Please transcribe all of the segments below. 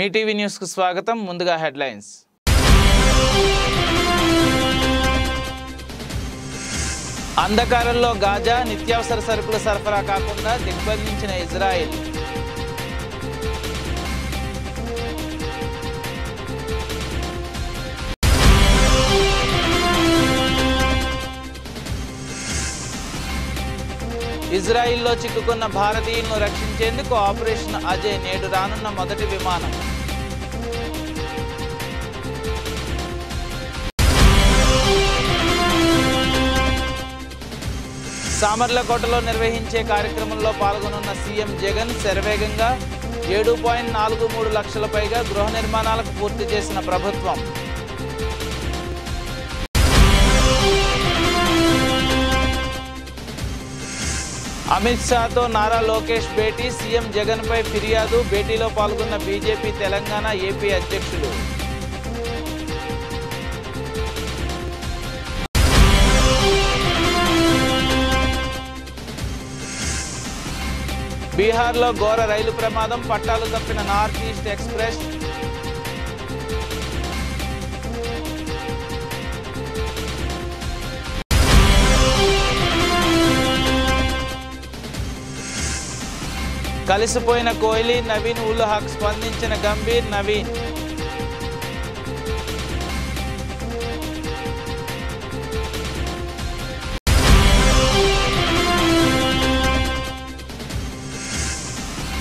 మీ TV news కు స్వాగతం. ముందుగా హెడ్లైన్స్. అంధకారంలో గాజా, నిత్యావసర సరుకుల సరఫరా కాకుండా దిగ్బంధించిన ఇజ్రాయెల్. ఇజ్రాయిల్లో చిక్కుకున్న భారతీయులను రక్షించేందుకు ఆపరేషన్ అజయ్ నేడు రానున్న మొదటి విమానం. సామర్లకోటలో నిర్వహించే కార్యక్రమంలో పాల్గొనున్న సీఎం జగన్. శరవేగంగా 7.43 లక్షల పైగా గృహ నిర్మాణాలకు పూర్తి చేసిన ప్రభుత్వం. అమిత్ షాతో నారా లోకేష్ భేటీ. సీఎం జగన్ పై ఫిర్యాదు. భేటీలో పాల్గొన్న బీజేపీ తెలంగాణ, ఏపీ అధ్యక్షులు. బీహార్లో ఘోర రైలు ప్రమాదం. పట్టాలు తప్పిన నార్త్ ఈస్ట్ ఎక్స్ప్రెస్. కలిసిపోయిన కోహ్లీ, నవీన్ ఉల్ హక్. స్పందించిన గంభీర్, నవీన్.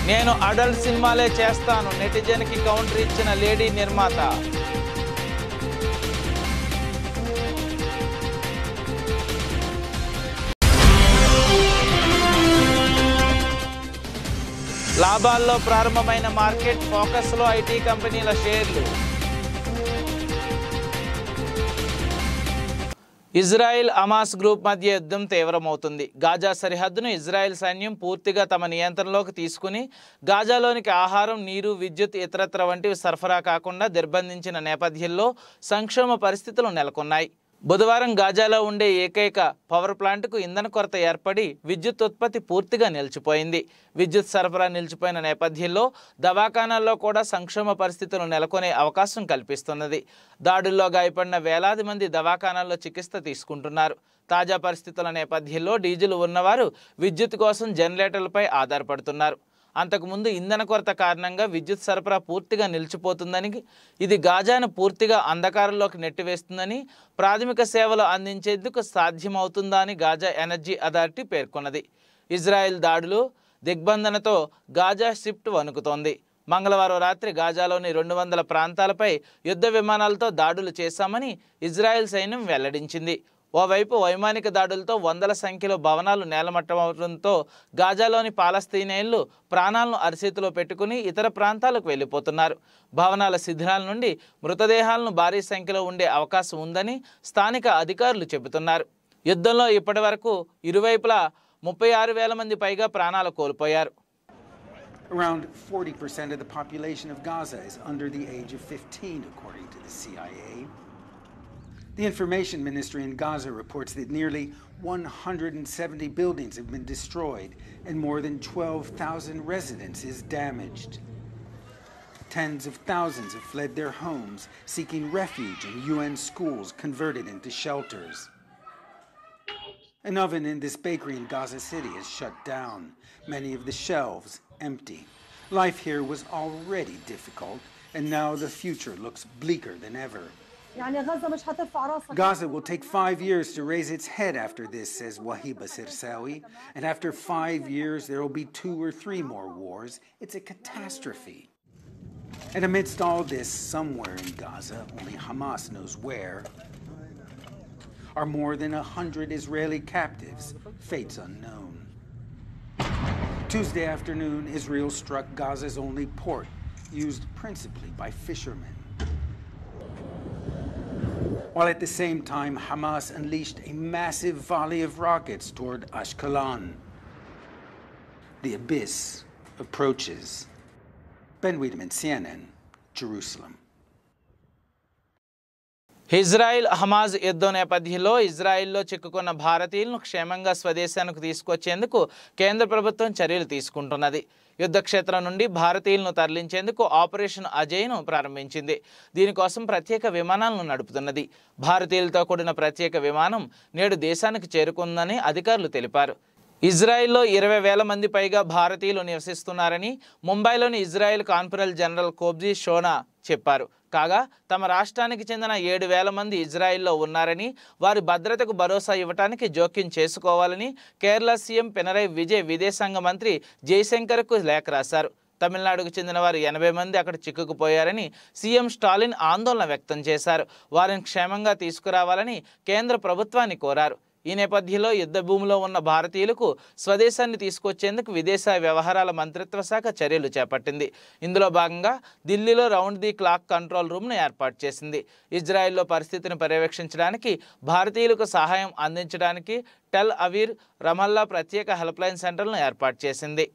నేను అడల్ట్ సినిమాలే చేస్తాను, నెటిజన్కి కౌంటర్ ఇచ్చిన లేడీ నిర్మాత. లాభాల్లో ప్రారంభమైన మార్కెట్. ఫోకస్లో ఐటీ కంపెనీల షేర్లు. ఇజ్రాయెల్ హమాస్ గ్రూప్ మధ్య యుద్ధం తీవ్రమవుతుంది. గాజా సరిహద్దును ఇజ్రాయెల్ సైన్యం పూర్తిగా తమ నియంత్రణలోకి తీసుకుని గాజాలోనికి ఆహారం, నీరు, విద్యుత్, ఇతరత్ర వంటివి సరఫరా కాకుండా నిర్బంధించిన నేపథ్యంలో సంక్షోభ పరిస్థితులు నెలకొన్నాయి. బుధవారం గాజాలో ఉండే ఏకైక పవర్ ప్లాంట్కు ఇంధన కొరత ఏర్పడి విద్యుత్ ఉత్పత్తి పూర్తిగా నిలిచిపోయింది. విద్యుత్ సరఫరా నిలిచిపోయిన నేపథ్యంలో దవాఖానాల్లో కూడా సంక్షోభ పరిస్థితులు నెలకొనే అవకాశం కల్పిస్తున్నది. దాడుల్లో గాయపడిన వేలాది మంది దవాఖానాల్లో చికిత్స తీసుకుంటున్నారు. తాజా పరిస్థితుల నేపథ్యంలో డీజిల్ ఉన్నవారు విద్యుత్ కోసం జనరేటర్లపై ఆధారపడుతున్నారు. అంతకుముందు ఇంధన కొరత కారణంగా విద్యుత్ సరఫరా పూర్తిగా నిలిచిపోతుందని, ఇది గాజాను పూర్తిగా అంధకారంలోకి నెట్టివేస్తుందని, ప్రాథమిక సేవలు అందించేందుకు సాధ్యమవుతుందా అని గాజా ఎనర్జీ అథారిటీ పేర్కొన్నది. ఇజ్రాయెల్ దాడులు, దిగ్బంధనతో గాజా షిఫ్ట్ వణుకుతోంది. మంగళవారం రాత్రి గాజాలోని 200 ప్రాంతాలపై యుద్ధ విమానాలతో దాడులు చేశామని ఇజ్రాయెల్ సైన్యం వెల్లడించింది. ఓవైపు వైమానిక దాడులతో వందల సంఖ్యలో భవనాలు నేలమట్టమవడంతో గాజాలోని పాలస్తీనియన్లు ప్రాణాలను అరిచేతిలో పెట్టుకుని ఇతర ప్రాంతాలకు వెళ్ళిపోతున్నారు. భవనాల శిథిలాల నుండి మృతదేహాలను భారీ సంఖ్యలో ఉండే అవకాశం ఉందని స్థానిక అధికారులు చెబుతున్నారు. యుద్ధంలో ఇప్పటి వరకు ఇరువైపులా 36,000 మంది పైగా ప్రాణాలు కోల్పోయారు. Around 40% of the population of Gaza is under the age of 15, according to the CIA. The Information Ministry in Gaza reports that nearly 170 buildings have been destroyed and more than 12,000 residences damaged. Tens of thousands have fled their homes, seeking refuge in UN schools converted into shelters. An oven in this bakery in Gaza City is shut down, many of the shelves empty. Life here was already difficult, and now the future looks bleaker than ever. Gaza will take 5 years to raise its head after this, says Wahiba Sirsawi. And after 5 years, there will be 2 or 3 more wars. It's a catastrophe. And amidst all this, somewhere in Gaza, only Hamas knows where, are more than 100 Israeli captives, fates unknown. Tuesday afternoon, Israel struck Gaza's only port, used principally by fishermen. While at the same time, Hamas unleashed a massive volley of rockets toward Ashkelon. The abyss approaches. Ben Wiedemann, CNN, Jerusalem. Israel Hamzah యుద్ధం నేపథ్యంలో ఇజ్రాయెల్లో చిక్కుకున్న భారతీయులను క్షేమంగా స్వదేశానికి తీసుకొచ్చేందుకు కేంద్ర ప్రభుత్వం చర్యలు తీసుకుంటున్నది. యుద్ధక్షేత్రం నుండి భారతీయులను తరలించేందుకు ఆపరేషన్ అజయ్ను ప్రారంభించింది. దీనికోసం ప్రత్యేక విమానాలను నడుపుతున్నది. భారతీయులతో కూడిన ప్రత్యేక విమానం నేడు దేశానికి చేరుకుందని అధికారులు తెలిపారు. ఇజ్రాయెల్లో 20,000 మంది పైగా భారతీయులు నివసిస్తున్నారని ముంబైలోని ఇజ్రాయెల్ కాన్సుల్ జనరల్ కోబ్జీ షోనా చెప్పారు. కాగా తమ రాష్ట్రానికి చెందిన 7,000 మంది ఇజ్రాయెల్లో ఉన్నారని, వారి భద్రతకు భరోసా ఇవ్వడానికి జోక్యం చేసుకోవాలని కేరళ సీఎం పినరై విజయ్ విదేశాంగ మంత్రి జయశంకర్కు లేఖ రాశారు. తమిళనాడుకు చెందిన వారు 80 మంది అక్కడ చిక్కుకుపోయారని సీఎం స్టాలిన్ ఆందోళన వ్యక్తం చేశారు. వారిని క్షేమంగా తీసుకురావాలని కేంద్ర ప్రభుత్వాన్ని కోరారు. ఈ నేపథ్యంలో యుద్ధ భూమిలో ఉన్న భారతీయులకు స్వదేశాన్ని తీసుకొచ్చేందుకు విదేశీ వ్యవహారాల మంత్రిత్వ శాఖ చర్యలు చేపట్టింది. ఇందులో భాగంగా ఢిల్లీలో రౌండ్ ది క్లాక్ కంట్రోల్ రూమ్ను ఏర్పాటు చేసింది. ఇజ్రాయెల్లో పరిస్థితిని పర్యవేక్షించడానికి, భారతీయులకు సహాయం అందించడానికి టెల్ అవీవ్, రమల్లా ప్రత్యేక హెల్ప్లైన్ సెంటర్లను ఏర్పాటు చేసింది.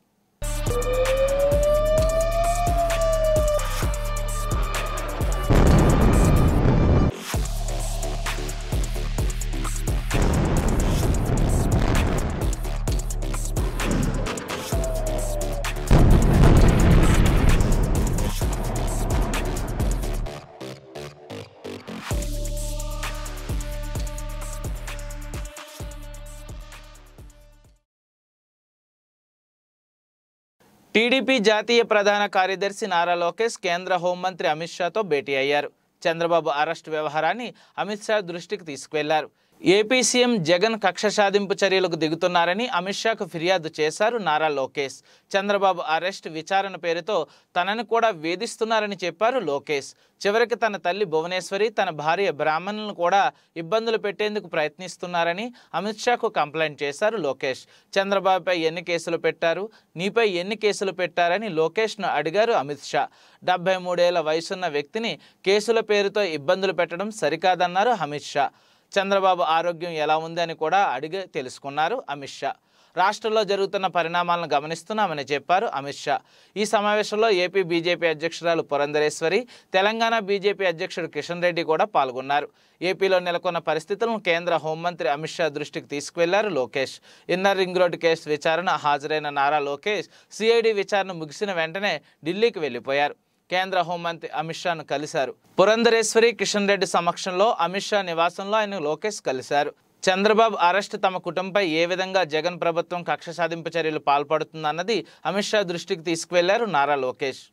టీడీపీ జాతీయ ప్రధాన కార్యదర్శి నారా లోకేష్ కేంద్ర హోంమంత్రి అమిత్ షాతో భేటీ అయ్యారు. చంద్రబాబు అరెస్టు వ్యవహారాన్ని అమిత్ షా దృష్టికి తీసుకువెళ్లారు. ఏపీ సీఎం జగన్ కక్ష సాధింపు చర్యలకు దిగుతున్నారని అమిత్ షాకు ఫిర్యాదు చేశారు నారా లోకేష్. చంద్రబాబు అరెస్ట్ విచారణ పేరుతో తనను కూడా వేధిస్తున్నారని చెప్పారు లోకేష్. చివరికి తన తల్లి భువనేశ్వరి, తన భార్య బ్రాహ్మణులను కూడా ఇబ్బందులు పెట్టేందుకు ప్రయత్నిస్తున్నారని అమిత్ షాకు కంప్లైంట్ చేశారు లోకేష్. చంద్రబాబుపై ఎన్ని కేసులు పెట్టారు, నీపై ఎన్ని కేసులు పెట్టారని లోకేష్ను అడిగారు అమిత్ షా. 73 ఏళ్ల వయసున్న వ్యక్తిని కేసుల పేరుతో ఇబ్బందులు పెట్టడం సరికాదన్నారు అమిత్ షా. చంద్రబాబు ఆరోగ్యం ఎలా ఉంది అని కూడా అడిగి తెలుసుకున్నారు అమిత్ షా. రాష్ట్రంలో జరుగుతున్న పరిణామాలను గమనిస్తున్నామని చెప్పారు అమిత్ షా. ఈ సమావేశంలో ఏపీ బీజేపీ అధ్యక్షురాలు పురంధరేశ్వరి, తెలంగాణ బీజేపీ అధ్యక్షుడు కిషన్ రెడ్డి కూడా పాల్గొన్నారు. ఏపీలో నెలకొన్న పరిస్థితులను కేంద్ర హోంమంత్రి అమిత్ షా దృష్టికి తీసుకువెళ్లారు Lokesh. Inner ring road case విచారణ హాజరైన నారా లోకేష్ సిఐడి విచారణ ముగిసిన వెంటనే ఢిల్లీకి వెళ్లిపోయారు. కేంద్ర హోంమంత్రి అమిత్ షాను కలిశారు. పురంధరేశ్వరి, కిషన్ రెడ్డి సమక్షంలో అమిత్ షా నివాసంలో ఆయన లోకేష్ కలిశారు. చంద్రబాబు అరెస్ట్ తమ కుటుంబంపై ఏ విధంగా జగన్ ప్రభుత్వం కక్ష సాధింపు చర్యలు పాల్పడుతుందన్నది అమిత్ షా దృష్టికి తీసుకువెళ్లారు నారా లోకేష్.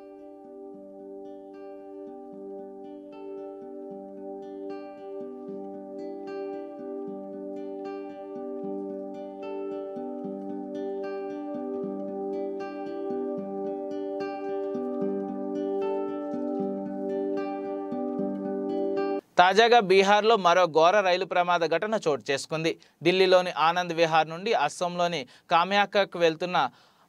తాజాగా బీహార్లో మరో ఘోర రైలు ప్రమాద ఘటన చోటు చేసుకుంది. ఢిల్లీలోని ఆనంద్ విహార్ నుండి అస్సాంలోని కామ్యాకకు వెళ్తున్న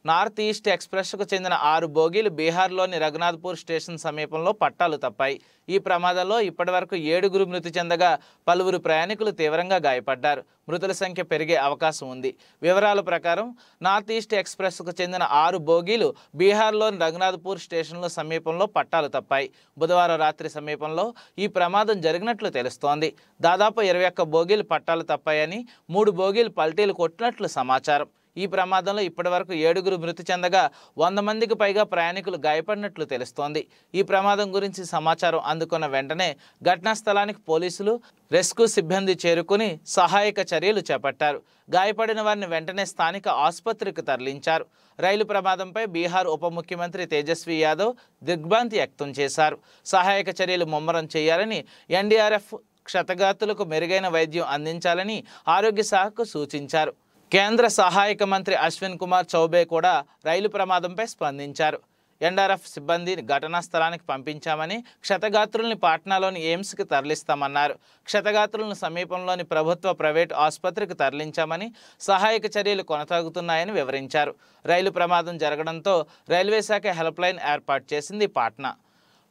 నార్త్ ఈస్ట్ ఎక్స్ప్రెస్కు చెందిన 6 బోగీలు బీహార్లోని రఘునాథ్పూర్ స్టేషన్ సమీపంలో పట్టాలు తప్పాయి. ఈ ప్రమాదంలో ఇప్పటివరకు 7 మృతి చెందగా పలువురు ప్రయాణికులు తీవ్రంగా గాయపడ్డారు. మృతుల సంఖ్య పెరిగే అవకాశం ఉంది. వివరాల ప్రకారం నార్త్ ఈస్ట్ ఎక్స్ప్రెస్కు చెందిన 6 బోగీలు బీహార్లోని రఘునాథ్పూర్ స్టేషన్లో సమీపంలో పట్టాలు తప్పాయి. బుధవారం రాత్రి సమీపంలో ఈ ప్రమాదం జరిగినట్లు తెలుస్తోంది. దాదాపు 21 బోగీలు పట్టాలు తప్పాయని, 3 బోగీలు పల్టీలు కొట్టినట్లు సమాచారం. ఈ ప్రమాదంలో ఇప్పటివరకు 7 మృతి చెందగా 100 మందికి పైగా ప్రయాణికులు గాయపడినట్లు తెలుస్తోంది. ఈ ప్రమాదం గురించి సమాచారం అందుకున్న వెంటనే ఘటనా స్థలానికి పోలీసులు, రెస్క్యూ సిబ్బంది చేరుకుని సహాయక చర్యలు చేపట్టారు. గాయపడిన వారిని వెంటనే స్థానిక ఆసుపత్రికి తరలించారు. రైలు ప్రమాదంపై బీహార్ ఉప ముఖ్యమంత్రి తేజస్వి యాదవ్ దిగ్భ్రాంతి వ్యక్తం చేశారు. సహాయక చర్యలు ముమ్మరం చేయాలని, ఎన్డీఆర్ఎఫ్ క్షతగాతులకు మెరుగైన వైద్యం అందించాలని ఆరోగ్య శాఖకు సూచించారు. కేంద్ర సహాయక మంత్రి అశ్విన్ కుమార్ చౌబే కూడా రైలు ప్రమాదంపై స్పందించారు. ఎన్డీఆర్ఎఫ్ సిబ్బంది ఘటనా స్థలానికి పంపించామని, క్షతగాత్రుల్ని పాట్నాలోని ఎయిమ్స్కి తరలిస్తామన్నారు. క్షతగాత్రులను సమీపంలోని ప్రభుత్వ, ప్రైవేటు ఆసుపత్రికి తరలించామని, సహాయక చర్యలు కొనసాగుతున్నాయని వివరించారు. రైలు ప్రమాదం జరగడంతో రైల్వే శాఖ హెల్ప్లైన్ ఏర్పాటు చేసింది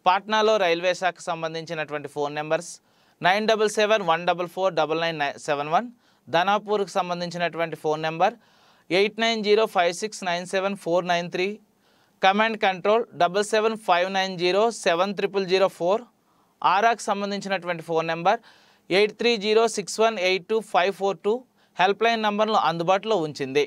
పాట్నాలో రైల్వే శాఖకు సంబంధించినటువంటి ఫోన్ నెంబర్స్ 9771449971, ధనాపూర్కు సంబంధించినటువంటి ఫోన్ నెంబర్ 8905697493, కమాండ్ కంట్రోల్ 7759070004, ఆరాకు సంబంధించినటువంటి ఫోన్ నెంబర్ 8306182542 హెల్ప్లైన్ నంబర్ను అందుబాటులో ఉంచింది.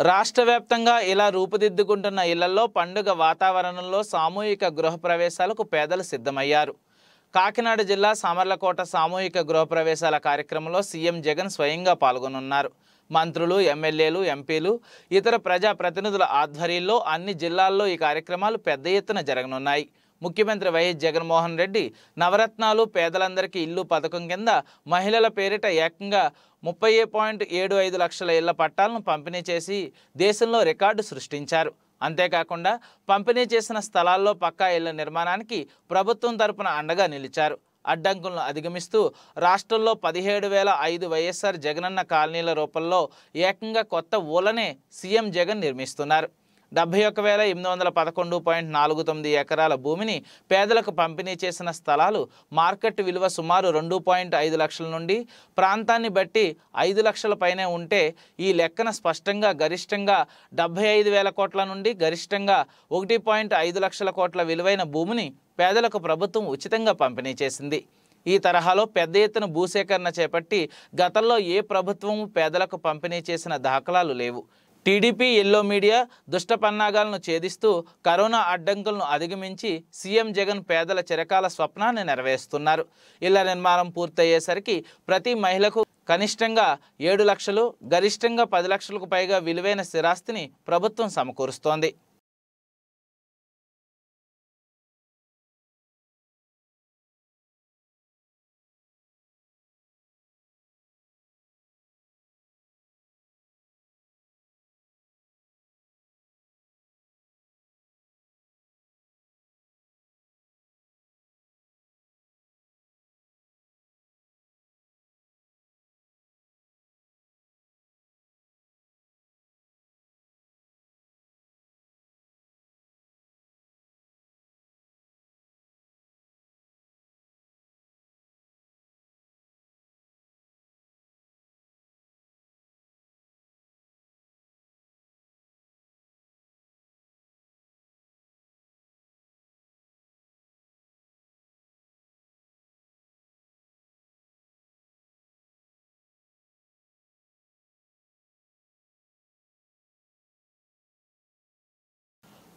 రాష్ట్ర వ్యాప్తంగా ఇలా రూపుదిద్దుకుంటున్న ఇళ్లలో పండుగ వాతావరణంలో సామూహిక గృహప్రవేశాలకు పేదలు సిద్ధమయ్యారు. కాకినాడ జిల్లా సామర్లకోట సామూహిక గృహప్రవేశాల కార్యక్రమంలో సీఎం జగన్ స్వయంగా పాల్గొనున్నారు. మంత్రులు, ఎమ్మెల్యేలు, ఎంపీలు, ఇతర ప్రజాప్రతినిధుల ఆధ్వర్యంలో అన్ని జిల్లాల్లో ఈ కార్యక్రమాలు పెద్ద ఎత్తున జరగనున్నాయి. ముఖ్యమంత్రి వైఎస్ జగన్మోహన్ రెడ్డి నవరత్నాలు పేదలందరికీ ఇల్లు పథకం కింద మహిళల పేరిట ఏకంగా 30.75 లక్షల ఇళ్ల పట్టాలను పంపిణీ చేసి దేశంలో రికార్డు సృష్టించారు. అంతేకాకుండా పంపిణీ చేసిన స్థలాల్లో పక్కా ఇళ్ల నిర్మాణానికి ప్రభుత్వం తరపున అండగా నిలిచారు. అడ్డంకులను అధిగమిస్తూ రాష్ట్రంలో 17,005 వైఎస్ఆర్ జగనన్న కాలనీల రూపంలో ఏకంగా కొత్త ఊళ్ళనే సీఎం జగన్ నిర్మిస్తున్నారు. 71,811.49 ఎకరాల భూమిని పేదలకు పంపిణీ చేసిన స్థలాలు మార్కెట్ విలువ సుమారు 2.5 లక్షల నుండి ప్రాంతాన్ని బట్టి 5 లక్షల పైనే ఉంటే ఈ లెక్కన స్పష్టంగా గరిష్టంగా 75,000 కోట్ల నుండి గరిష్టంగా 1.5 లక్షల కోట్ల విలువైన భూమిని పేదలకు ప్రభుత్వం ఉచితంగా పంపిణీ చేసింది. ఈ తరహాలో పెద్ద ఎత్తున భూసేకరణ చేపట్టి గతంలో ఏ ప్రభుత్వము పేదలకు పంపిణీ చేసిన దాఖలాలు లేవు. టీడీపీ ఎల్లో మీడియా దుష్ట పన్నాగాలను ఛేదిస్తూ కరోనా అడ్డంకులను అధిగమించి సీఎం జగన్ పేదల చిరకాల స్వప్నాన్ని నెరవేరుస్తున్నారు. ఇళ్ల నిర్మాణం పూర్తయ్యేసరికి ప్రతి మహిళకు కనిష్టంగా 7 లక్షలు, గరిష్టంగా 10 లక్షలకు పైగా విలువైన స్థిరాస్తిని ప్రభుత్వం సమకూరుస్తోంది.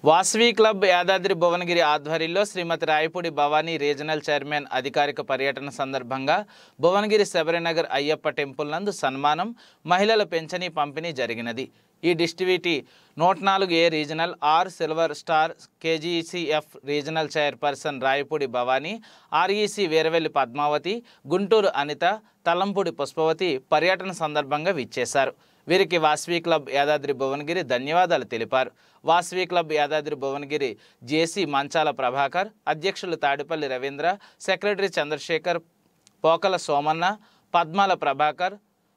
వాసవి క్లబ్ యాదాద్రి భువనగిరి ఆధ్వర్యంలో శ్రీమతి రాయపూడి భవానీ రీజనల్ చైర్మన్ అధికారిక పర్యటన సందర్భంగా భువనగిరి శబరినగర్ అయ్యప్ప టెంపుల్ నందు సన్మానం, మహిళల పెన్షనీ పంపిణీ జరిగినది. ఈ డిస్టివిటీ 104A regional silver star KGCF regional chairperson Rayapudi Bhavani, REC Veeravelli Padmavathi, Guntur Anitha, Talampudi Pushpavathi పర్యటన సందర్భంగా విచ్చేశారు. వీరికి వాసవి క్లబ్ యాదాద్రి భువనగిరి ధన్యవాదాలు తెలిపారు. వాసవి క్లబ్ యాదాద్రి భువనగిరి జేసీ మంచాల ప్రభాకర్, అధ్యక్షులు తాడిపల్లి రవీంద్ర, సెక్రటరీ చంద్రశేఖర్, పోకల సోమన్న, పద్మాల ప్రభాకర్,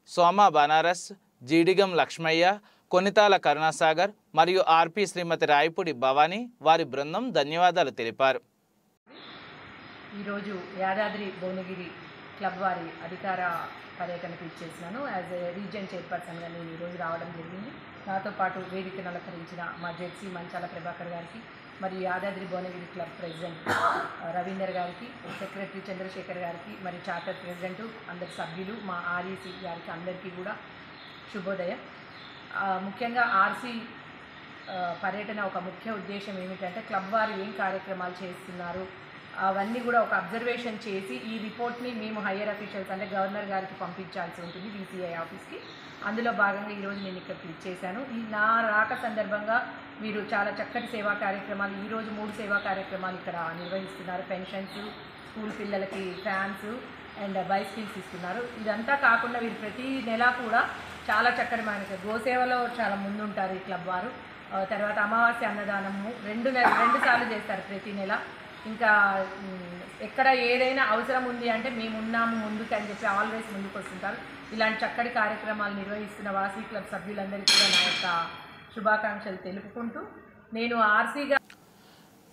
సోమా బనారస్, జీడిగం లక్ష్మయ్య, కొనితాల కరుణాసాగర్ మరియు ఆర్పి శ్రీమతి రాయపూడి భవానీ వారి బృందం ధన్యవాదాలు తెలిపారు. ఈరోజు యాదాద్రి భువనగిరి క్లబ్ వారి అధికార పర్యటనకు ఇచ్చేసినాను. యాజ్ ఏ రీజియన్ చైర్పర్సన్గా నేను ఈరోజు రావడం జరిగింది. నాతో పాటు వేదికను అలంకరించిన మా జెడ్సీ మంచాల ప్రభాకర్ గారికి, మరి యాదాద్రి భువనగిరి క్లబ్ ప్రెసిడెంట్ రవీందర్ గారికి, సెక్రటరీ చంద్రశేఖర్ గారికి, మరి చార్టర్ ప్రెసిడెంట్ అందరి సభ్యులు, మా ఆర్ఈసీ గారికి అందరికీ కూడా శుభోదయం. ముఖ్యంగా ఆర్సీ పర్యటన ఒక ముఖ్య ఉద్దేశం ఏమిటంటే క్లబ్ వారు ఏం కార్యక్రమాలు చేస్తున్నారు అవన్నీ కూడా ఒక అబ్జర్వేషన్ చేసి ఈ రిపోర్ట్ని మేము హయ్యర్ అఫీషియల్స్ అంటే గవర్నర్ గారికి పంపించాల్సి ఉంటుంది బీసీఐ ఆఫీస్కి. అందులో భాగంగా ఈరోజు నేను ఇక్కడ క్లిక్ చేశాను. ఈ నా రాక సందర్భంగా మీరు చాలా చక్కటి సేవా కార్యక్రమాలు, ఈరోజు 3 సేవా కార్యక్రమాలు ఇక్కడ నిర్వహిస్తున్నారు. పెన్షన్స్, స్కూల్ పిల్లలకి ఫ్యాన్స్ అండ్ బైసికల్స్ ఇస్తున్నారు. ఇదంతా కాకుండా వీరు ప్రతి నెల కూడా చాలా చక్కటి మనకి గోసేవలో చాలా ముందుంటారు ఈ క్లబ్ వారు. తర్వాత అమావాస్య అన్నదానము 2 సార్లు చేస్తారు ప్రతి నెల. ఇంకా ఎక్కడ ఏదైనా అవసరం ఉంది అంటే మేము ఉన్నాము ముందుకు అని చెప్పి ఆల్వేస్ ముందుకు వస్తుంటారు. ఇలాంటి చక్కటి కార్యక్రమాలు నిర్వహిస్తున్న వాసవి క్లబ్ సభ్యులందరికీ కూడా నా యొక్క శుభాకాంక్షలు తెలుపుకుంటూ నేను ఆర్సీగా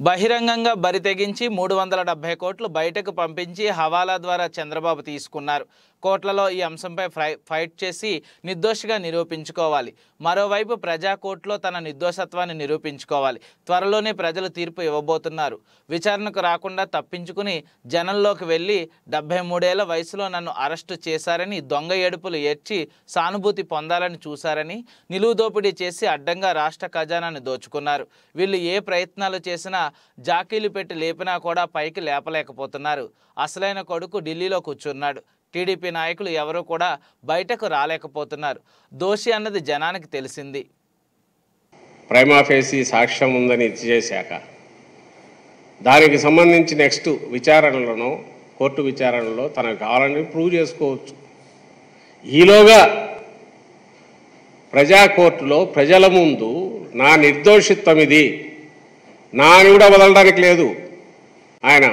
బహిరంగంగా బరి తెగించి 370 కోట్లు బయటకు పంపించి హవాలా ద్వారా చంద్రబాబు తీసుకున్నారు. కోర్టులలో ఈ అంశంపై ఫైట్ చేసి నిర్దోషిగా నిరూపించుకోవాలి. మరోవైపు ప్రజా కోర్టులో తన నిర్దోషత్వాన్ని నిరూపించుకోవాలి. త్వరలోనే ప్రజలు తీర్పు ఇవ్వబోతున్నారు. విచారణకు రాకుండా తప్పించుకుని జనంలోకి వెళ్ళి 73 ఏళ్ల వయసులో నన్ను అరెస్టు చేశారని దొంగ ఏడుపులు ఏడ్చి సానుభూతి పొందాలని చూశారని నిలువు దోపిడీ చేసి అడ్డంగా రాష్ట్ర ఖజానాన్ని దోచుకున్నారు. వీళ్ళు ఏ ప్రయత్నాలు చేసినా జాకీలు పెట్టి లేపినా కూడా పైకి లేపలేకపోతున్నారు. అసలైన కొడుకు ఢిల్లీలో కూర్చున్నాడు. టీడీపీ నాయకులు ఎవరూ కూడా బయటకు రాలేకపోతున్నారు. దోషి అన్నది జనానికి తెలిసింది. ప్రైమా ఫేసి సాక్ష్యం ఉందని చేశాక దానికి సంబంధించి నెక్స్ట్ విచారణలను కోర్టు విచారణలో తనకు కావాలని ప్రూవ్ చేసుకోవచ్చు. ఈలోగా ప్రజా కోర్టులో ప్రజల ముందు నా నిర్దోషిత్వం ఇది, నా అని కూడా వదలడానికి లేదు. ఆయన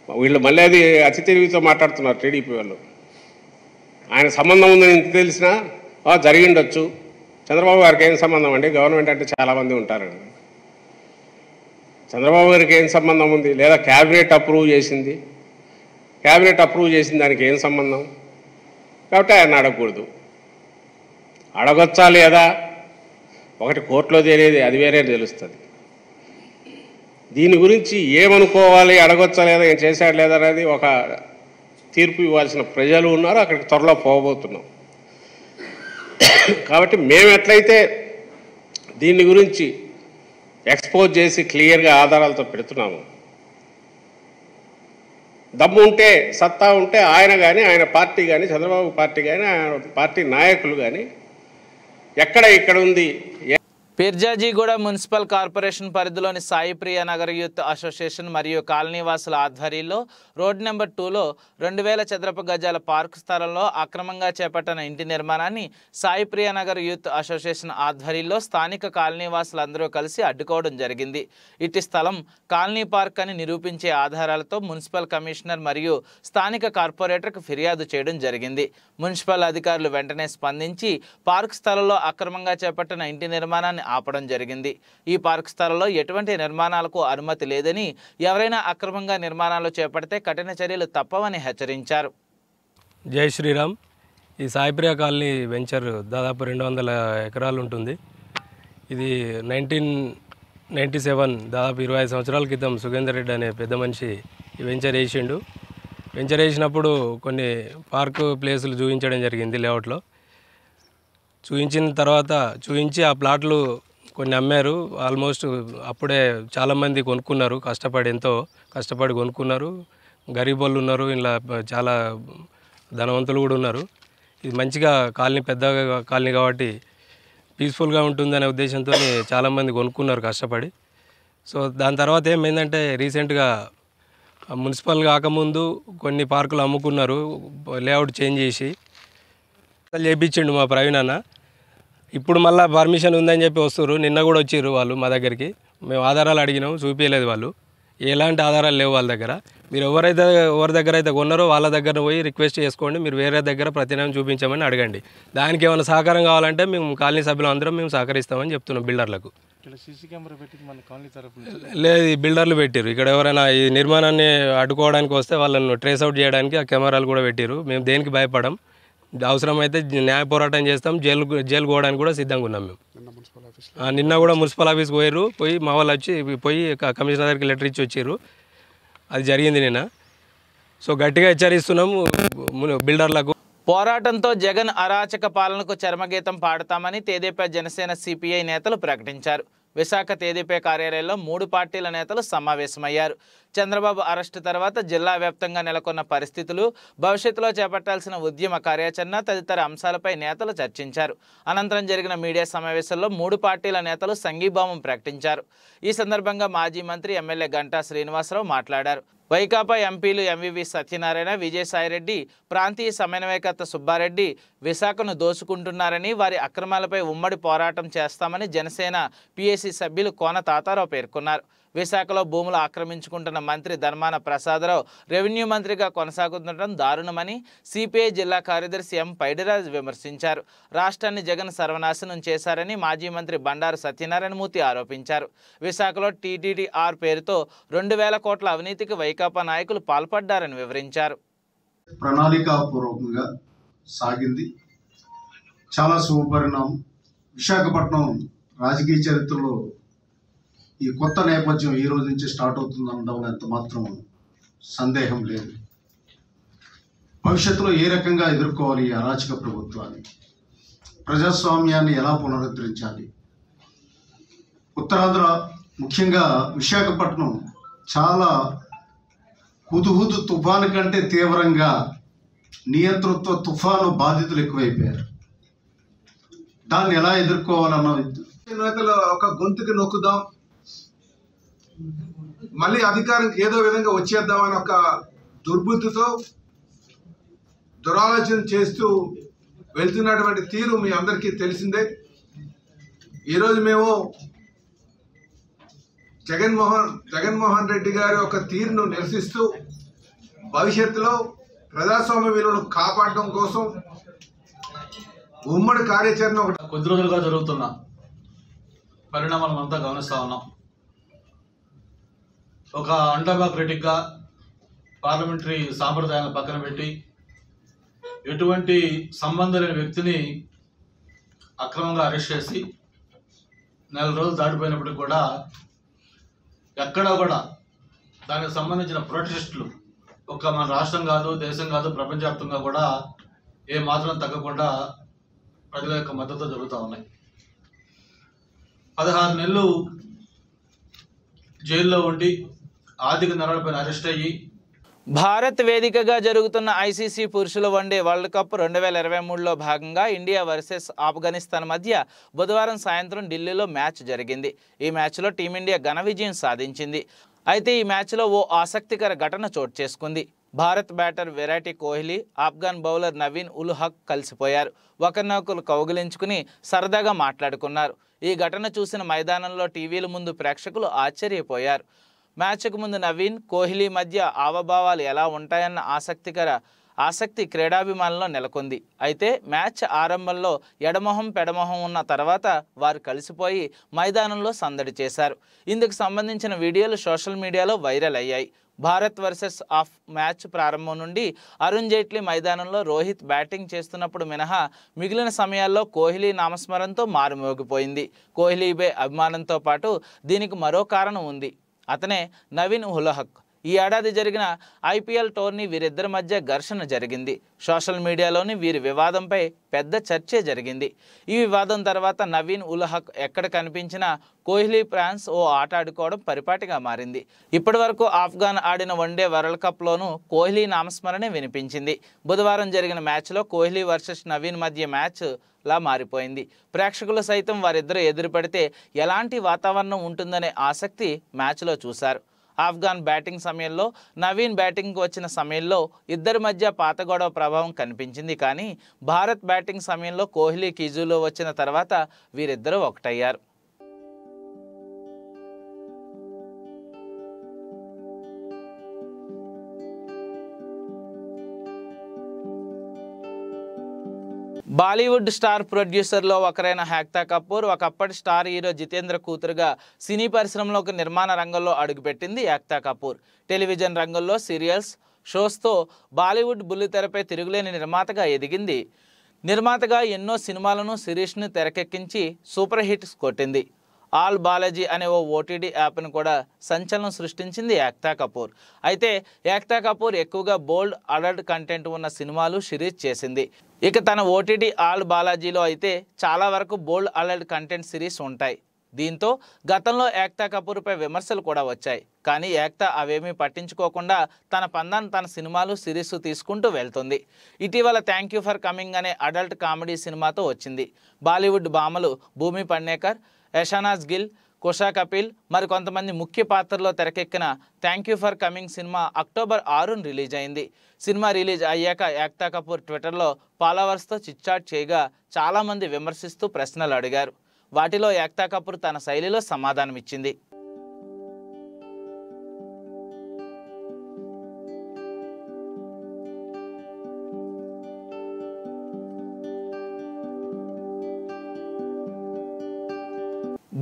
వీళ్ళు మళ్ళీ అది అతి తెలివితో మాట్లాడుతున్నారు టీడీపీ వాళ్ళు. ఆయన సంబంధం ఉందని ఇంత తెలిసినా జరిగిండొచ్చు. చంద్రబాబు గారికి ఏం సంబంధం అండి? గవర్నమెంట్ అంటే చాలామంది ఉంటారండి. చంద్రబాబు గారికి ఏం సంబంధం ఉంది? లేదా క్యాబినెట్ అప్రూవ్ చేసింది, క్యాబినెట్ అప్రూవ్ చేసిన దానికి ఏం సంబంధం? కాబట్టి ఆయన అడగకూడదు. అడగొచ్చా లేదా ఒకటి కోర్టులో తెలియదు, అది వేరే తెలుస్తుంది. దీని గురించి ఏమనుకోవాలి, అడగొచ్చా లేదా, ఏం చేశాడు లేదా అనేది ఒక తీర్పు ఇవ్వాల్సిన ప్రజలు ఉన్నారు. అక్కడికి త్వరలో పోబోతున్నాం. కాబట్టి మేము ఎట్లయితే దీని గురించి ఎక్స్పోజ్ చేసి క్లియర్గా ఆధారాలతో పెడుతున్నాము, దమ్ము ఉంటే సత్తా ఉంటే ఆయన కానీ ఆయన పార్టీ కానీ చంద్రబాబు పార్టీ కానీ ఆయన పార్టీ నాయకులు కానీ ఎక్కడ ఇక్కడ ఉంది. పిర్జాజీగూడ మున్సిపల్ కార్పొరేషన్ పరిధిలోని సాయిప్రియ నగర్ యూత్ అసోసియేషన్ మరియు కాలనీవాసుల ఆధ్వర్యంలో రోడ్ నెంబర్ 2లో 2000 చదరపు గజాల పార్కు స్థలంలో అక్రమంగా చేపట్టిన ఇంటి నిర్మాణాన్ని సాయిప్రియ నగర్ యూత్ అసోసియేషన్ ఆధ్వర్యంలో స్థానిక కాలనీవాసులందరూ కలిసి అడ్డుకోవడం జరిగింది. ఇటు స్థలం కాలనీ పార్క్ అని నిరూపించే ఆధారాలతో మున్సిపల్ కమిషనర్ మరియు స్థానిక కార్పొరేటర్కు ఫిర్యాదు చేయడం జరిగింది. మున్సిపల్ అధికారులు వెంటనే స్పందించి పార్క్ స్థలంలో అక్రమంగా చేపట్టిన ఇంటి నిర్మాణాన్ని ఆపడం జరిగింది. ఈ పార్క్ స్థలంలో ఎటువంటి నిర్మాణాలకు అనుమతి లేదని, ఎవరైనా అక్రమంగా నిర్మాణాలు చేపడితే కఠిన చర్యలు తప్పవని హెచ్చరించారు. జై శ్రీరామ్. ఈ సాయిప్రియ కాలనీ వెంచర్ దాదాపు 200 ఎకరాలు ఉంటుంది. ఇది 1997 దాదాపు 25 సంవత్సరాల క్రితం సుగేందర్ రెడ్డి అనే పెద్ద మనిషి ఈ వెంచర్ వేసిండు. వెంచర్ వేసినప్పుడు కొన్ని పార్కు ప్లేసులు చూపించడం జరిగింది. లేఅవుట్లో చూపించిన తర్వాత చూపించి ఆ ప్లాట్లు కొన్ని అమ్మారు. ఆల్మోస్ట్ అప్పుడే చాలామంది కొనుక్కున్నారు, ఎంతో కష్టపడి కొనుక్కున్నారు. గరీబ్ వాళ్ళు ఉన్నారు, ఇలా చాలా ధనవంతులు కూడా ఉన్నారు. ఇది మంచిగా కాలనీ, పెద్ద కాలనీ కాబట్టి పీస్ఫుల్గా ఉంటుందనే ఉద్దేశంతో చాలామంది కొనుక్కున్నారు కష్టపడి. సో దాని తర్వాత ఏమైందంటే రీసెంట్గా మున్సిపల్ కాకముందు కొన్ని పార్కులు అమ్ముకున్నారు, లేఅవుట్ చేంజ్ చేసి చేయించిండు మా ప్రవీణ్ అన్న. ఇప్పుడు మళ్ళీ పర్మిషన్ ఉందని చెప్పి వస్తారు. నిన్న కూడా వచ్చారు వాళ్ళు మా దగ్గరికి. మేము ఆధారాలు అడిగినాము, చూపించలేదు వాళ్ళు. ఎలాంటి ఆధారాలు లేవు వాళ్ళ దగ్గర. మీరు ఎవరి దగ్గర అయితే కొన్నారో వాళ్ళ దగ్గర పోయి రిక్వెస్ట్ చేసుకోండి, మీరు వేరే దగ్గర ప్రతినం చూపించమని అడగండి. దానికి ఏమైనా సహకారం కావాలంటే మేము కాలనీ సభ్యులు అందరం మేము సహకరిస్తామని చెప్తున్నాం బిల్డర్లకు. లేదు, ఈ బిల్డర్లు పెట్టారు. ఇక్కడ ఎవరైనా ఈ నిర్మాణాన్ని అడ్డుకోవడానికి వస్తే వాళ్ళను ట్రేస్ అవుట్ చేయడానికి ఆ కెమెరాలు కూడా పెట్టారు. మేము దేనికి భయపడం, అవసరమైతే న్యాయ పోరాటం చేస్తాం, జైలు పోవడానికి కూడా సిద్ధంగా ఉన్నాం మేము. నిన్న కూడా మున్సిపల్ ఆఫీస్కి పోయి మా వాళ్ళు వచ్చి కమిషనర్ దగ్గరికి లెటర్ ఇచ్చి వచ్చారు. అది జరిగింది నిన్న. సో గట్టిగా హెచ్చరిస్తున్నాము బిల్డర్లకు. పోరాటంతో జగన్ అరాచక పాలనకు చరమగీతం పాడతామని తెదేపా, జనసేన, సిపిఐ నేతలు ప్రకటించారు. విశాఖ తెదేపా కార్యాలయంలో 3 పార్టీల నేతలు సమావేశమయ్యారు. చంద్రబాబు అరెస్టు తర్వాత జిల్లా వ్యాప్తంగా నెలకొన్న పరిస్థితులు, భవిష్యత్తులో చేపట్టాల్సిన ఉద్యమ కార్యాచరణ తదితర అంశాలపై నేతలు చర్చించారు. అనంతరం జరిగిన మీడియా సమావేశంలో 3 పార్టీల నేతలు సంఘీభావం ప్రకటించారు. ఈ సందర్భంగా మాజీ మంత్రి ఎమ్మెల్యే గంటా శ్రీనివాసరావు మాట్లాడారు. వైకాపా ఎంపీలు ఎంవివి సత్యనారాయణ, విజయసాయిరెడ్డి, ప్రాంతీయ సమన్వయకర్త సుబ్బారెడ్డి విశాఖను దోచుకుంటున్నారని, వారి అక్రమాలపై ఉమ్మడి పోరాటం చేస్తామని జనసేన పిఎసి సభ్యులు కోన తాతారావు పేర్కొన్నారు. విశాఖలో భూములు ఆక్రమించుకుంటున్న మంత్రి ధర్మాన ప్రసాదరావు రెవెన్యూ మంత్రిగా కొనసాగుతుండటం దారుణమని సిపిఐ జిల్లా కార్యదర్శి ఎం పైడిరాజ్ విమర్శించారు. రాష్ట్రాన్ని జగన్ సర్వనాశనం చేశారని మాజీ మంత్రి బండారు సత్యనారాయణమూర్తి ఆరోపించారు. విశాఖలో టీటీడీఆర్ పేరుతో 2,000 కోట్ల అవినీతికి వైకాపా నాయకులు పాల్పడ్డారని వివరించారు. ప్రణాళికాపూర్వకంగా సాగింది. చాలా శుభపరిణామం. విశాఖపట్నం రాజకీయ చరిత్రలో ఈ కొత్త నేపథ్యం ఈ రోజు నుంచి స్టార్ట్ అవుతుందనడంలో ఎంత మాత్రం సందేహం లేదు. భవిష్యత్తులో ఏ రకంగా ఎదుర్కోవాలి ఈ అరాచక ప్రభుత్వాన్ని, ప్రజాస్వామ్యాన్ని ఎలా పునరుద్ధరించాలి. ఉత్తరాంధ్ర ముఖ్యంగా విశాఖపట్నం చాలా హుదుహుదు తుఫాను కంటే తీవ్రంగా నియంతృత్వ తుఫాను బాధితులు ఎక్కువైపోయారు. దాన్ని ఎలా ఎదుర్కోవాలన్న నేతలు ఒక గొంతుకి నొక్కుదాం, మళ్ళీ అధికారంకి ఏదో విధంగా వచ్చేద్దామని ఒక దుర్బుద్ధితో దురాలోచన చేస్తూ వెళ్తున్నటువంటి తీరు మీ అందరికీ తెలిసిందే. ఈరోజు మేము జగన్మోహన్ రెడ్డి గారి ఒక తీరును నిరసిస్తూ భవిష్యత్తులో ప్రజాస్వామ్య విలువను కాపాడడం కోసం ఉమ్మడి కార్యాచరణ కొద్ది రోజులుగా జరుగుతున్న పరిణామాలను అంతా గమనిస్తూ ఉన్నాం. ఒక అండర్మాక్రటిక్గా పార్లమెంటరీ సాంప్రదాయాలను పక్కన పెట్టి ఎటువంటి సంబంధం లేని వ్యక్తిని అక్రమంగా అరెస్ట్ చేసి 4 రోజులు దాటిపోయినప్పటికీ కూడా ఎక్కడా కూడా దానికి సంబంధించిన ప్రొటెస్టులు మన రాష్ట్రం కాదు, దేశం కాదు, ప్రపంచవ్యాప్తంగా కూడా ఏ మాత్రం తగ్గకుండా ప్రజల యొక్క మద్దతు జరుగుతూ ఉన్నాయి. 16 నెలలు జైల్లో ఉండి ఆర్థిక నేరాలపైన అరెస్ట్ అయ్యి భారత్ వేదికగా జరుగుతున్న ఐసీసీ పురుషుల వన్డే వరల్డ్ కప్ 2023లో భాగంగా ఇండియా వర్సెస్ ఆఫ్ఘనిస్తాన్ మధ్య బుధవారం సాయంత్రం ఢిల్లీలో మ్యాచ్ జరిగింది. ఈ మ్యాచ్లో టీమిండియా ఘన విజయం సాధించింది. అయితే ఈ మ్యాచ్లో ఓ ఆసక్తికర ఘటన చోటు చేసుకుంది. భారత్ బ్యాటర్ విరాట్ కోహ్లీ, ఆఫ్ఘన్ బౌలర్ నవీన్ ఉల్ హక్ కలిసిపోయారు. ఒకరినొకరు కౌగిలించుకుని సరదాగా మాట్లాడుకున్నారు. ఈ ఘటన చూసిన మైదానంలో టీవీల ముందు ప్రేక్షకులు ఆశ్చర్యపోయారు. మ్యాచ్కు ముందు నవీన్, కోహ్లీ మధ్య హావభావాలు ఎలా ఉంటాయన్న ఆసక్తి క్రీడాభిమానుల్లో నెలకొంది. అయితే మ్యాచ్ ఆరంభంలో ఎడమొహం పెడమొహం ఉన్న తర్వాత వారు కలిసిపోయి మైదానంలో సందడి చేశారు. ఇందుకు సంబంధించిన వీడియోలు సోషల్ మీడియాలో వైరల్ అయ్యాయి. భారత్ వర్సెస్ ఆఫ్ మ్యాచ్ ప్రారంభం నుండి అరుణ్ జైట్లీ మైదానంలో రోహిత్ బ్యాటింగ్ చేస్తున్నప్పుడు మినహా మిగిలిన సమయాల్లో కోహ్లీ నామస్మరణతో మారుమోగిపోయింది. కోహ్లీపై అభిమానంతో పాటు దీనికి మరో కారణం ఉంది. అతనే నవీన్ ఉల్ హక్. ఈ ఏడాది జరిగిన ఐపీఎల్ టోర్నీ వీరిద్దరి మధ్య ఘర్షణ జరిగింది. సోషల్ మీడియాలోని వీరి వివాదంపై పెద్ద చర్చే జరిగింది. ఈ వివాదం తర్వాత నవీన్ ఉల్ హక్ ఎక్కడ కనిపించినా కోహ్లీ ఫ్యాన్స్ ఓ ఆట ఆడుకోవడం పరిపాటిగా మారింది. ఇప్పటి వరకు ఆఫ్ఘన్ ఆడిన వన్డే వరల్డ్ కప్లోనూ కోహ్లీ నామస్మరణే వినిపించింది. బుధవారం జరిగిన మ్యాచ్లో కోహ్లీ వర్సెస్ నవీన్ మధ్య మ్యాచ్ లా మారిపోయింది. ప్రేక్షకులు సైతం వారిద్దరూ ఎదురుపడితే ఎలాంటి వాతావరణం ఉంటుందనే ఆసక్తి మ్యాచ్లో చూశారు. ఆఫ్ఘన్ బ్యాటింగ్ సమయంలో నవీన్ బ్యాటింగ్కి వచ్చిన సమయంలో ఇద్దరి మధ్య పాత గొడవ ప్రభావం కనిపించింది. కానీ భారత్ బ్యాటింగ్ సమయంలో కోహ్లీ కీజులో వచ్చిన తర్వాత వీరిద్దరూ ఒకటయ్యారు. బాలీవుడ్ స్టార్ ప్రొడ్యూసర్లో ఒకరైన హేక్తా కపూర్ ఒకప్పటి స్టార్ హీరో జితేంద్ర కూతురుగా సినీ పరిశ్రమలోకి నిర్మాణ రంగంలో అడుగుపెట్టింది హేక్తా కపూర్. టెలివిజన్ రంగంలో సీరియల్స్, షోస్తో బాలీవుడ్ బుల్లితెరపై తిరుగులేని నిర్మాతగా ఎదిగింది. నిర్మాతగా ఎన్నో సినిమాలను, సిరీస్ను తెరకెక్కించి సూపర్ హిట్స్ కొట్టింది. ఆల్ బాలాజీ అనే ఓ ఓటీటీ యాప్ను కూడా సంచలనం సృష్టించింది హేక్తా కపూర్. అయితే హేక్తా కపూర్ ఎక్కువగా బోల్డ్ అడల్ట్ కంటెంట్ ఉన్న సినిమాలు, సిరీస్ చేసింది. ఇక తన ఓటీటీ ఆల్ బాలాజీలో అయితే చాలా వరకు బోల్డ్ అడల్ట్ కంటెంట్ సిరీస్ ఉంటాయి. దీంతో గతంలో హేక్తా కపూర్పై విమర్శలు కూడా వచ్చాయి. కానీ హేక్తా అవేమీ పట్టించుకోకుండా తన పందాన్ని తన సినిమాలు, సిరీస్ తీసుకుంటూ వెళ్తుంది. ఇటీవల థ్యాంక్ యూ ఫర్ కమింగ్ అనే అడల్ట్ కామెడీ సినిమాతో వచ్చింది. బాలీవుడ్ భామలు భూమి పడ్నేకర్, యషానాజ్ గిల్, కుషా కపిల్ మరికొంతమంది ముఖ్య పాత్రలో తెరకెక్కిన థ్యాంక్ యూ ఫర్ కమింగ్ సినిమా అక్టోబర్ 6న రిలీజ్ అయింది. సినిమా రిలీజ్ అయ్యాక హేక్తా కపూర్ ట్విట్టర్లో ఫాలోవర్స్తో చిట్చాట్ చేయగా చాలామంది విమర్శిస్తూ ప్రశ్నలు అడిగారు. వాటిలో హేక్తా కపూర్ తన శైలిలో సమాధానమిచ్చింది.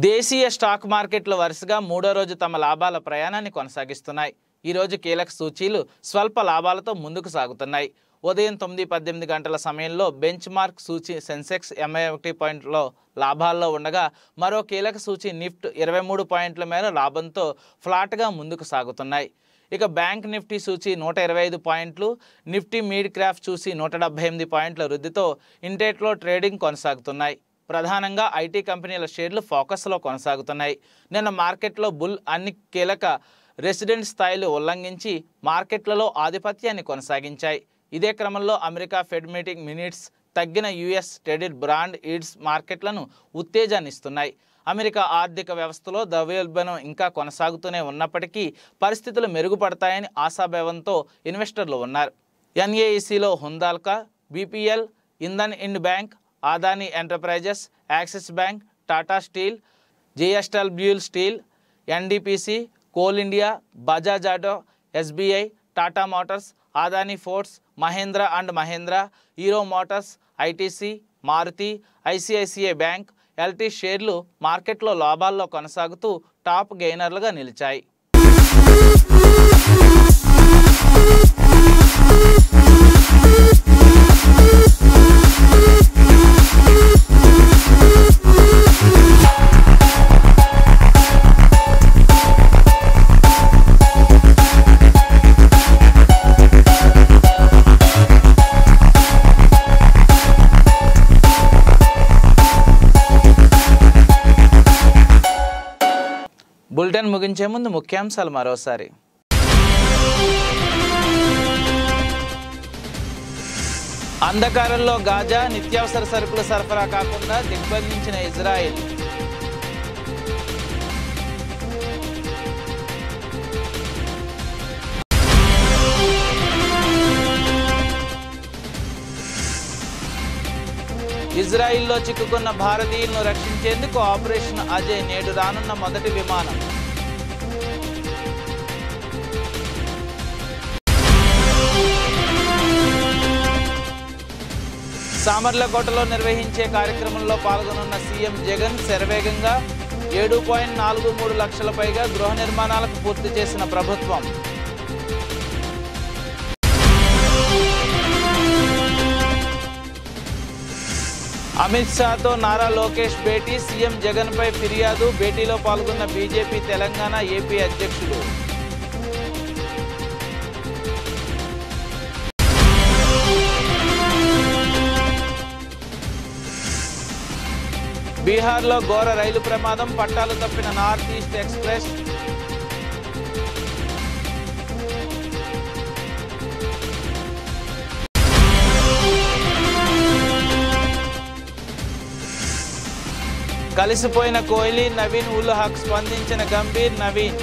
దేశీయ స్టాక్ మార్కెట్లు వరుసగా మూడో రోజు తమ లాభాల ప్రయాణాన్ని కొనసాగిస్తున్నాయి. ఈరోజు కీలక సూచీలు స్వల్ప లాభాలతో ముందుకు సాగుతున్నాయి. ఉదయం 9:18 గంటల సమయంలో బెంచ్ మార్క్ సూచీ సెన్సెక్స్ 81 పాయింట్ల లాభాల్లో ఉండగా మరో కీలక సూచీ నిఫ్టీ 23 పాయింట్ల మేర లాభంతో ఫ్లాట్గా ముందుకు సాగుతున్నాయి. ఇక బ్యాంక్ నిఫ్టీ సూచీ 125 పాయింట్లు, నిఫ్టీ మిడ్ క్యాప్ సూచీ 178 పాయింట్ల వృద్ధితో ఇంటెట్లో ట్రేడింగ్ కొనసాగుతున్నాయి. ప్రధానంగా ఐటీ కంపెనీల షేర్లు ఫోకస్లో కొనసాగుతున్నాయి. నిన్న మార్కెట్లో బుల్ అన్ని కీలక రెసిడెంట్ స్థాయిలు ఉల్లంఘించి మార్కెట్లలో ఆధిపత్యాన్ని కొనసాగించాయి. ఇదే క్రమంలో అమెరికా ఫెడ్ మీటింగ్ మినిట్స్ తగ్గిన యుఎస్ ట్రేడెడ్ బ్రాండ్ ఈడ్స్ మార్కెట్లను ఉత్తేజాన్నిస్తున్నాయి. అమెరికా ఆర్థిక వ్యవస్థలో ద్రవ్యోల్బణం ఇంకా కొనసాగుతూనే ఉన్నప్పటికీ పరిస్థితులు మెరుగుపడతాయని ఆశాభావంతో ఇన్వెస్టర్లు ఉన్నారు. ఎన్ఏఈసీలో Hindalco, BPL, IndusInd Bank, Adani Enterprises, Axis Bank, Tata Steel, JSW Steel, NTPC, Coal India, Bajaj Auto, SBI, Tata Motors, Adani Ports, Mahindra and Mahindra, Hero Motors, ITC, Maruti, ICICI Bank, LT షేర్లు మార్కెట్లో లాభాల్లో కొనసాగుతూ టాప్ గెయినర్లుగా నిలిచాయి. బులెటిన్ ముగించే ముందు ముఖ్యాంశాలు మరోసారి. అంధకారంలో గాజా, నిత్యావసర సరుకుల సరఫరా కాకుండా దిగ్బంధించిన ఇజ్రాయెల్. ఇజ్రాయిల్లో చిక్కుకున్న భారతీయులను రక్షించేందుకు ఆపరేషన్ అజయ్ నేడు రానున్న మొదటి విమానం. సామర్లకోటలో నిర్వహించే కార్యక్రమంలో పాల్గొనున్న సీఎం జగన్ శరవేగంగా 7.43 లక్షల పైగా గృహ నిర్మాణాలకు పూర్తి చేసిన ప్రభుత్వం. అమిత్ షాతో నారా లోకేష్ భేటీ, సీఎం జగన్పై ఫిర్యాదు. భేటీలో పాల్గొన్న బీజేపీ తెలంగాణ, ఏపీ అధ్యక్షుడు. బీహార్లో ఘోర రైలు ప్రమాదం, పట్టాలు తప్పిన నార్త్ ఈస్ట్ ఎక్స్ప్రెస్. కలిసిపోయిన కోహ్లీ, నవీన్ ఉల్ హక్ స్పందించిన గంభీర్. నవీన్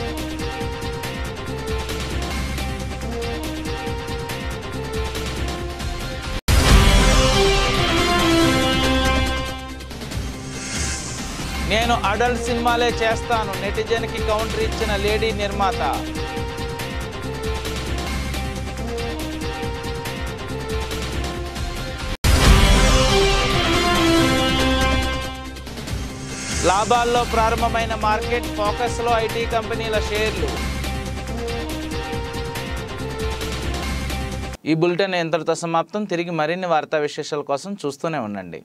నేను అడల్ట్ సినిమాలే చేస్తాను, నెటిజన్కి కౌంటర్ ఇచ్చిన లేడీ నిర్మాత. లాభాల్లో ప్రారంభమైన మార్కెట్, ఫోకస్లో ఐటీ కంపెనీల షేర్లు. ఈ బులెటిన్ ఎంతటితో సమాప్తం. తిరిగి మరిన్ని వార్తా విశేషాల కోసం చూస్తూనే ఉండండి.